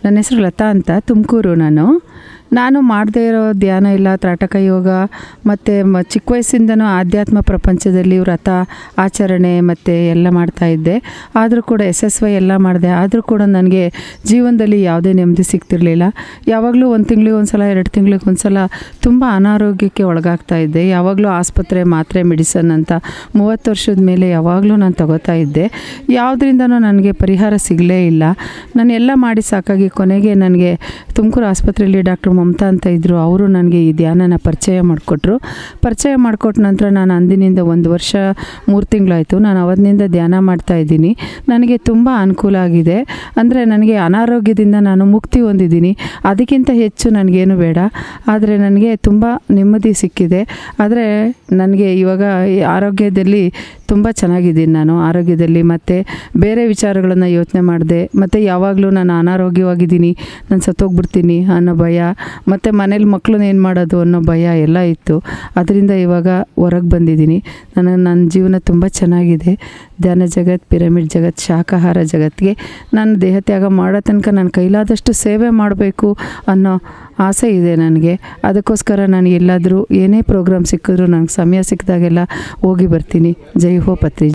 ನನ್ನ ಹೆಸರು ಲತಾ ಅಂತ, ತುಮಕೂರು. ನಾನು ಮಾಡದೇ ಇರೋ ಧ್ಯಾನ ಇಲ್ಲ, ತ್ರಾಟಕ ಯೋಗ ಮತ್ತು ಚಿಕ್ಕ ವಯಸ್ಸಿಂದನೂ ಆಧ್ಯಾತ್ಮ ಪ್ರಪಂಚದಲ್ಲಿ ವ್ರತ ಆಚರಣೆ ಮತ್ತು ಎಲ್ಲ ಮಾಡ್ತಾಯಿದ್ದೆ. ಆದರೂ ಕೂಡ SSY ಎಲ್ಲ ಮಾಡಿದೆ. ಆದರೂ ಕೂಡ ನನಗೆ ಜೀವನದಲ್ಲಿ ಯಾವುದೇ ನೆಮ್ಮದಿ ಸಿಗ್ತಿರಲಿಲ್ಲ. ಯಾವಾಗಲೂ 1 ತಿಂಗಳಿಗೆ ಒಂದ್ಸಲ 2 ತಿಂಗಳಿಗೆ ಒಂದ್ಸಲ ತುಂಬ ಅನಾರೋಗ್ಯಕ್ಕೆ ಒಳಗಾಗ್ತಾಯಿದ್ದೆ. ಯಾವಾಗಲೂ ಆಸ್ಪತ್ರೆ, ಮಾತ್ರೆ, ಮೆಡಿಸನ್ ಅಂತ 30 ವರ್ಷದ ಮೇಲೆ ಯಾವಾಗಲೂ ನಾನು ತಗೋತಾ ಇದ್ದೆ. ಯಾವುದರಿಂದನೂ ನನಗೆ ಪರಿಹಾರ ಸಿಗಲೇ ಇಲ್ಲ. ನಾನು ಎಲ್ಲ ಮಾಡಿ ಸಾಕಾಗಿ ಕೊನೆಗೆ ನನಗೆ ತುಮಕೂರು ಆಸ್ಪತ್ರೆಯಲ್ಲಿ ಡಾಕ್ಟರ್ ಮಮತಾ ಅಂತ ಇದ್ದರು. ಅವರು ನನಗೆ ಈ ಧ್ಯಾನನ ಪರಿಚಯ ಮಾಡಿಕೊಟ್ಟ ನಂತರ ನಾನು ಅಂದಿನಿಂದ 1 ವರ್ಷ 3 ತಿಂಗಳಾಯಿತು ನಾನು ಅವತ್ತಿನಿಂದ ಧ್ಯಾನ ಮಾಡ್ತಾಯಿದ್ದೀನಿ. ನನಗೆ ತುಂಬ ಅನುಕೂಲ ಆಗಿದೆ. ಅಂದರೆ ನನಗೆ ಅನಾರೋಗ್ಯದಿಂದ ನಾನು ಮುಕ್ತಿ ಹೊಂದಿದ್ದೀನಿ. ಅದಕ್ಕಿಂತ ಹೆಚ್ಚು ನನಗೇನು ಬೇಡ. ಆದರೆ ನನಗೆ ತುಂಬ ನೆಮ್ಮದಿ ಸಿಕ್ಕಿದೆ. ಆದರೆ ನನಗೆ ಇವಾಗ ಈ ಆರೋಗ್ಯದಲ್ಲಿ ತುಂಬ ಚೆನ್ನಾಗಿದ್ದೀನಿ. ನಾನು ಆರೋಗ್ಯದಲ್ಲಿ ಮತ್ತು ಬೇರೆ ವಿಚಾರಗಳನ್ನು ಯೋಚನೆ ಮಾಡಿದೆ. ಮತ್ತು ಯಾವಾಗಲೂ ನಾನು ಅನಾರೋಗ್ಯವಾಗಿದ್ದೀನಿ, ನಾನು ಸತ್ತೋಗ್ಬಿಡ್ತೀನಿ ಅನ್ನೋ ಭಯ, ಮತ್ತು ಮನೇಲಿ ಮಕ್ಕಳನ್ನ ಏನು ಮಾಡೋದು ಅನ್ನೋ ಭಯ ಎಲ್ಲ ಇತ್ತು. ಅದರಿಂದ ಇವಾಗ ಹೊರಗೆ ಬಂದಿದ್ದೀನಿ. ನನ್ನ ಜೀವನ ತುಂಬ ಚೆನ್ನಾಗಿದೆ. ಧ್ಯಾನ ಜಗತ್, ಪಿರಮಿಡ್ ಜಗತ್, ಶಾಕಾಹಾರ ಜಗತ್ತಿಗೆ ನಾನು ದೇಹತ್ಯಾಗ ಮಾಡೋ ತನಕ ನಾನು ಕೈಲಾದಷ್ಟು ಸೇವೆ ಮಾಡಬೇಕು ಅನ್ನೋ ಆಸೆ ಇದೆ ನನಗೆ. ಅದಕ್ಕೋಸ್ಕರ ನಾನು ಎಲ್ಲಾದರೂ ಏನೇ ಪ್ರೋಗ್ರಾಮ್ ಸಿಕ್ಕಿದ್ರೂ ನನಗೆ ಸಮಯ ಸಿಕ್ಕಿದಾಗೆಲ್ಲ ಹೋಗಿ ಬರ್ತೀನಿ. ಜೈ ಹೋ ಪತ್ರಿ.